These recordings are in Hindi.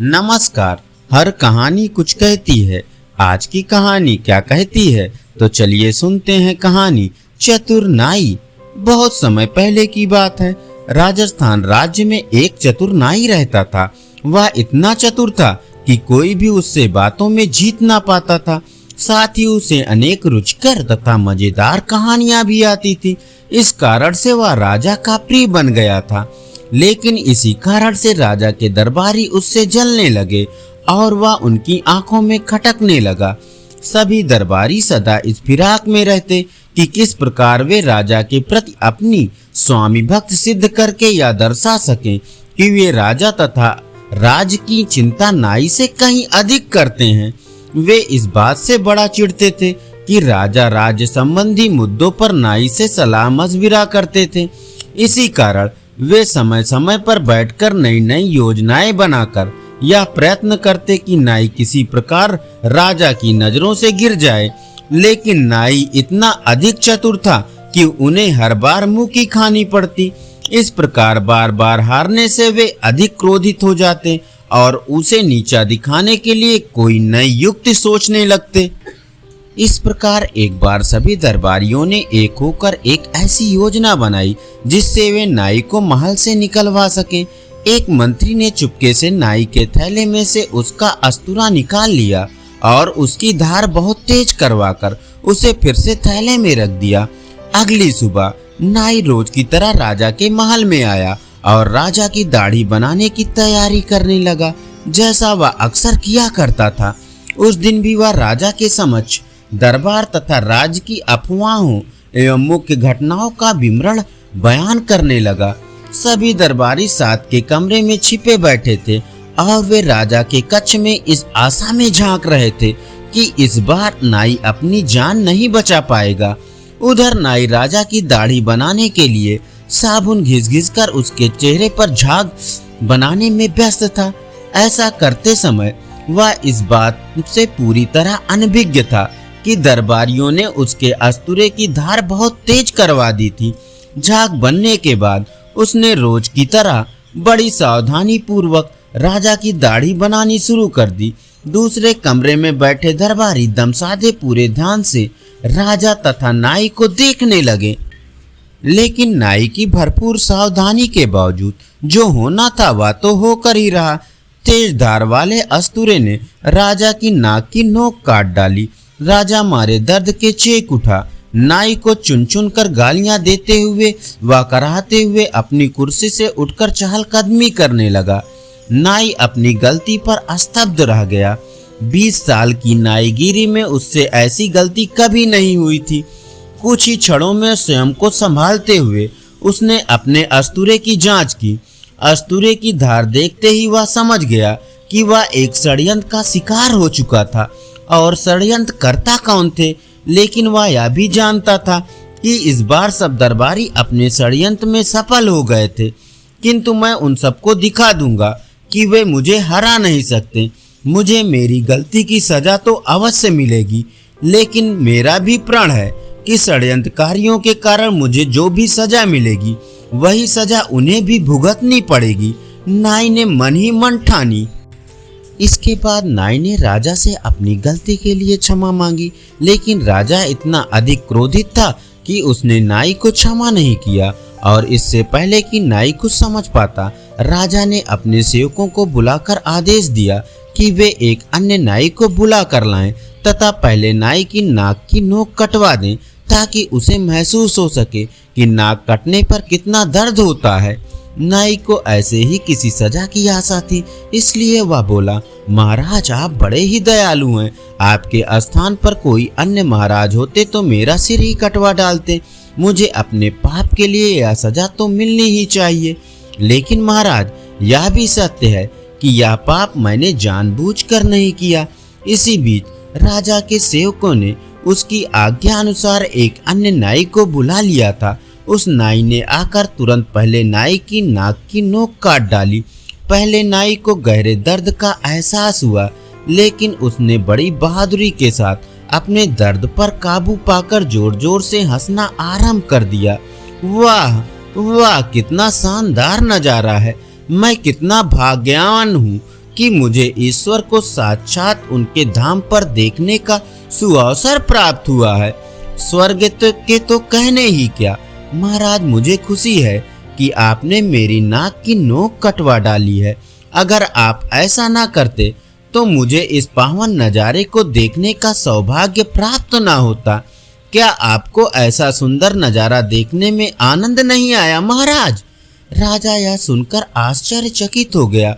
नमस्कार। हर कहानी कुछ कहती है। आज की कहानी क्या कहती है, तो चलिए सुनते हैं कहानी चतुर नाई। बहुत समय पहले की बात है। राजस्थान राज्य में एक चतुर नाई रहता था। वह इतना चतुर था कि कोई भी उससे बातों में जीत ना पाता था। साथ ही उसे अनेक रुचिकर तथा मजेदार कहानियां भी आती थी। इस कारण से वह राजा का प्रिय बन गया था। लेकिन इसी कारण से राजा के दरबारी उससे जलने लगे और वह उनकी आंखों में खटकने लगा। सभी दरबारी सदा इस फिराक में रहते कि किस प्रकार वे राजा के प्रति अपनी स्वामी भक्त सिद्ध करके या दर्शा सकें कि वे राजा तथा राज की चिंता नाई से कहीं अधिक करते हैं। वे इस बात से बड़ा चिढ़ते थे कि राजा राज्य संबंधी मुद्दों पर नाई से सलाह मशविरा करते थे। इसी कारण वे समय समय पर बैठकर नई नई योजनाएं बनाकर यह प्रयत्न करते कि नाई किसी प्रकार राजा की नजरों से गिर जाए। लेकिन नाई इतना अधिक चतुर था कि उन्हें हर बार मुंह की खानी पड़ती। इस प्रकार बार बार हारने से वे अधिक क्रोधित हो जाते और उसे नीचा दिखाने के लिए कोई नई युक्ति सोचने लगते। इस प्रकार एक बार सभी दरबारियों ने एक होकर एक ऐसी योजना बनाई जिससे वे नाई को महल से निकलवा सके। एक मंत्री ने चुपके से नाई के थैले में से उसका अस्तूरा निकाल लिया और उसकी धार बहुत तेज करवाकर उसे फिर से थैले में रख दिया। अगली सुबह नाई रोज की तरह राजा के महल में आया और राजा की दाढ़ी बनाने की तैयारी करने लगा, जैसा वह अक्सर किया करता था। उस दिन भी वह राजा के समक्ष दरबार तथा राज्य की अफवाहों एवं मुख्य घटनाओं का विवरण बयान करने लगा। सभी दरबारी साथ के कमरे में छिपे बैठे थे और वे राजा के कक्ष में इस आशा में झांक रहे थे कि इस बार नाई अपनी जान नहीं बचा पाएगा। उधर नाई राजा की दाढ़ी बनाने के लिए साबुन घिस घिस कर उसके चेहरे पर झाग बनाने में व्यस्त था। ऐसा करते समय वह इस बात से पूरी तरह अनभिज्ञ था कि दरबारियों ने उसके अस्तूरे की धार बहुत तेज करवा दी थी। झाग बनने के बाद उसने रोज की तरह बड़ी सावधानी पूर्वक राजा की दाढ़ी बनानी शुरू कर दी। दूसरे कमरे में बैठे दरबारी दमसादे पूरे ध्यान से राजा तथा नाई को देखने लगे। लेकिन नाई की भरपूर सावधानी के बावजूद जो होना था वह तो होकर ही रहा। तेज धार वाले अस्तूरे ने राजा की नाक की नोक काट डाली। राजा मारे दर्द के चेक उठा। नाई को चुन चुन कर गालियां देते हुए व कराहते हुए अपनी कुर्सी से उठकर चहलकदमी करने लगा। नाई अपनी गलती पर स्तब्ध रह गया। 20 साल की नाईगिरी में उससे ऐसी गलती कभी नहीं हुई थी। कुछ ही क्षणों में स्वयं को संभालते हुए उसने अपने अस्तूरे की जांच की। अस्तूरे की धार देखते ही वह समझ गया कि वह एक षड्यंत्र का शिकार हो चुका था। और षड्यंत्र करता कौन थे? लेकिन वह यह भी जानता था कि इस बार सब दरबारी अपने षड्यंत्र में सफल हो गए थे। किंतु मैं उन सबको दिखा दूंगा कि वे मुझे हरा नहीं सकते। मुझे मेरी गलती की सजा तो अवश्य मिलेगी, लेकिन मेरा भी प्रण है कि षड्यंत्रकारियों के कारण मुझे जो भी सजा मिलेगी वही सजा उन्हें भी भुगतनी पड़ेगी। नाई ने मन ही मन ठानी। इसके बाद नाई ने राजा से अपनी गलती के लिए क्षमा मांगी, लेकिन राजा इतना अधिक क्रोधित था कि उसने नाई को क्षमा नहीं किया। और इससे पहले कि नाई कुछ समझ पाता, राजा ने अपने सेवकों को बुलाकर आदेश दिया कि वे एक अन्य नाई को बुला कर लाएं तथा पहले नाई की नाक की नोक कटवा दें, ताकि उसे महसूस हो सके कि नाक कटने पर कितना दर्द होता है। नाई को ऐसे ही किसी सजा की आशा थी, इसलिए वह बोला, महाराज आप बड़े ही दयालु हैं। आपके स्थान पर कोई अन्य महाराज होते तो मेरा सिर ही कटवा डालते। मुझे अपने पाप के लिए यह सजा तो मिलनी ही चाहिए। लेकिन महाराज यह भी सत्य है कि यह पाप मैंने जानबूझकर नहीं किया। इसी बीच राजा के सेवकों ने उसकी आज्ञा अनुसार एक अन्य नाई को बुला लिया था। उस नाई ने आकर तुरंत पहले नाई की नाक की नोक काट डाली। पहले नाई को गहरे दर्द का एहसास हुआ, लेकिन उसने बड़ी बहादुरी के साथ अपने दर्द पर काबू पाकर जोर जोर से हंसना आरंभ कर दिया। वाह वाह, कितना शानदार नजारा है। मैं कितना भाग्यवान हूँ कि मुझे ईश्वर को साक्षात उनके धाम पर देखने का सुअवसर प्राप्त हुआ है। स्वर्ग के तो कहने ही क्या महाराज, मुझे खुशी है कि आपने मेरी नाक की नोक कटवा डाली है। अगर आप ऐसा ना करते तो मुझे इस पावन नजारे को देखने का सौभाग्य प्राप्त ना होता। क्या आपको ऐसा सुंदर नजारा देखने में आनंद नहीं आया महाराज? राजा यह सुनकर आश्चर्यचकित हो गया।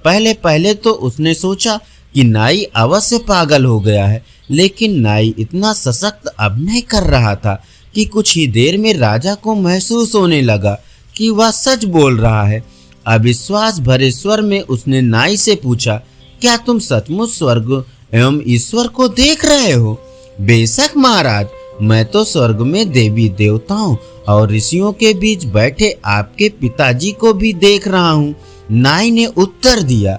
पहले पहले तो उसने सोचा कि नाई अवश्य पागल हो गया है, लेकिन नाई इतना सशक्त अभिनय कर रहा था कि कुछ ही देर में राजा को महसूस होने लगा कि वह सच बोल रहा है। अविश्वास भरे स्वर में उसने नाई से पूछा, क्या तुम सचमुच स्वर्ग एवं ईश्वर को देख रहे हो? बेशक महाराज, मैं तो स्वर्ग में देवी देवताओं और ऋषियों के बीच बैठे आपके पिताजी को भी देख रहा हूँ, नाई ने उत्तर दिया।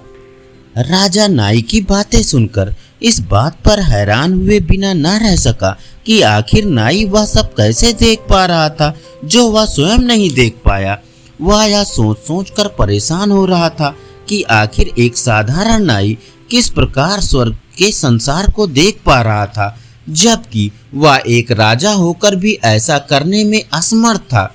राजा नाई की बातें सुनकर इस बात पर हैरान हुए बिना न रह सका कि आखिर नाई वह सब कैसे देख पा रहा था जो वह स्वयं नहीं देख पाया। वह यह सोच सोच कर परेशान हो रहा था कि आखिर एक साधारण नाई किस प्रकार स्वर्ग के संसार को देख पा रहा था, जबकि वह एक राजा होकर भी ऐसा करने में असमर्थ था।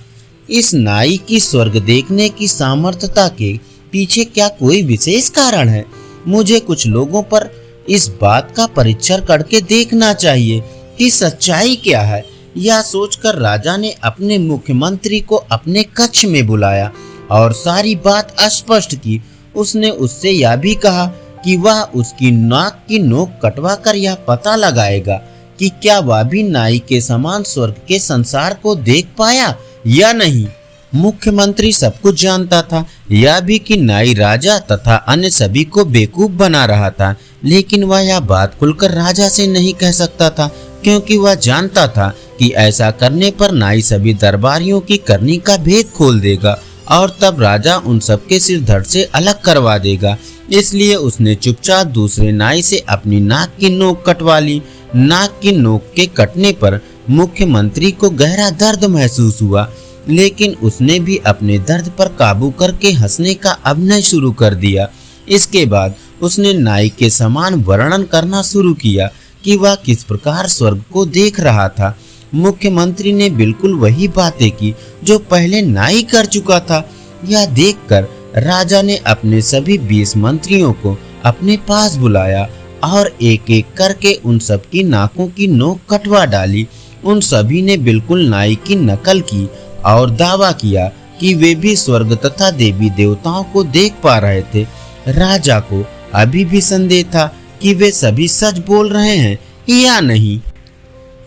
इस नाई की स्वर्ग देखने की सामर्थ्यता के पीछे क्या कोई विशेष कारण है? मुझे कुछ लोगों पर इस बात का परीक्षण करके देखना चाहिए कि सच्चाई क्या है। यह सोचकर राजा ने अपने मुख्यमंत्री को अपने कक्ष में बुलाया और सारी बात स्पष्ट की। उसने उससे यह भी कहा कि वह उसकी नाक की नोक कटवा कर यह पता लगाएगा कि क्या वह भी नाई के समान स्वर्ग के संसार को देख पाया या नहीं। मुख्यमंत्री सब कुछ जानता था, यह भी कि नाई राजा तथा अन्य सभी को बेवकूफ बना रहा था, लेकिन वह यह बात खुलकर राजा से नहीं कह सकता था, क्योंकि वह जानता था कि ऐसा करने पर नाई सभी दरबारियों की करनी का भेद खोल देगा और तब राजा उन सबके सिर धड़ से अलग करवा देगा। इसलिए उसने चुपचाप दूसरे नाई से अपनी नाक की नोक कटवा ली। नाक की नोक के कटने पर मुख्यमंत्री को गहरा दर्द महसूस हुआ, लेकिन उसने भी अपने दर्द पर काबू करके हंसने का अभिनय शुरू कर दिया। इसके बाद उसने नाई के समान वर्णन करना शुरू किया कि वह किस प्रकार स्वर्ग को देख रहा था। मुख्यमंत्री ने बिल्कुल वही बातें की जो पहले नाई कर चुका था। यह देखकर राजा ने अपने सभी 20 मंत्रियों को अपने पास बुलाया और एक एक करके उन सब की नाकों की नोक कटवा डाली। उन सभी ने बिल्कुल नाई की नकल की और दावा किया कि वे भी स्वर्ग तथा देवी देवताओं को देख पा रहे थे। राजा को अभी भी संदेह था कि वे सभी सच बोल रहे हैं या नहीं,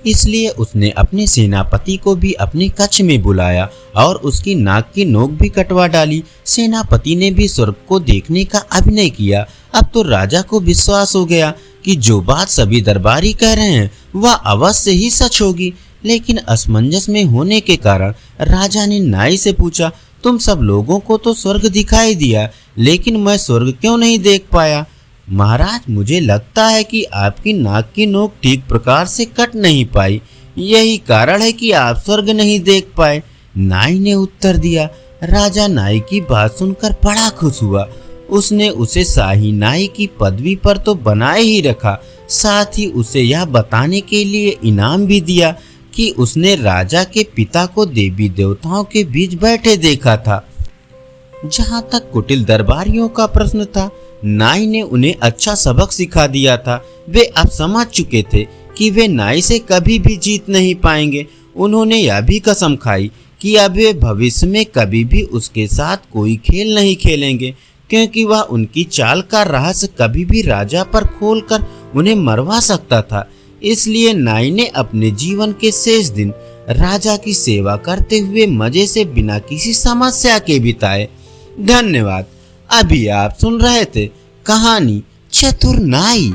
इसलिए उसने अपने सेनापति को भी अपने कक्ष में बुलाया और उसकी नाक की नोक भी कटवा डाली। सेनापति ने भी स्वर्ग को देखने का अभिनय किया। अब तो राजा को विश्वास हो गया कि जो बात सभी दरबारी कह रहे हैं वह अवश्य ही सच होगी। लेकिन असमंजस में होने के कारण राजा ने नाई से पूछा, तुम सब लोगों को तो स्वर्ग दिखाई दिया, लेकिन मैं स्वर्ग क्यों नहीं देख पाया? महाराज, मुझे लगता है कि आपकी नाक की नोक ठीक प्रकार से कट नहीं पाई, यही कारण है कि आप स्वर्ग नहीं देख पाए, नाई ने उत्तर दिया। राजा नाई की बात सुनकर बड़ा खुश हुआ। उसने उसे शाही नाई की पदवी पर तो बनाए ही रखा, साथ ही उसे यह बताने के लिए इनाम भी दिया कि उसने राजा के पिता को देवी देवताओं के बीच बैठे देखा था। जहाँ तक कुटिल दरबारियों का प्रश्न था, नाई ने उन्हें अच्छा सबक सिखा दिया था। वे अब समझ चुके थे कि वे नाई से कभी भी जीत नहीं पाएंगे। उन्होंने यह भी कसम खाई कि अब वे भविष्य में कभी भी उसके साथ कोई खेल नहीं खेलेंगे, क्योंकि वह उनकी चाल का रहस्य कभी भी राजा पर खोलकर उन्हें मरवा सकता था। इसलिए नाई ने अपने जीवन के शेष दिन राजा की सेवा करते हुए मजे से बिना किसी समस्या के बिताए। धन्यवाद। अभी आप सुन रहे थे कहानी चतुर नाई।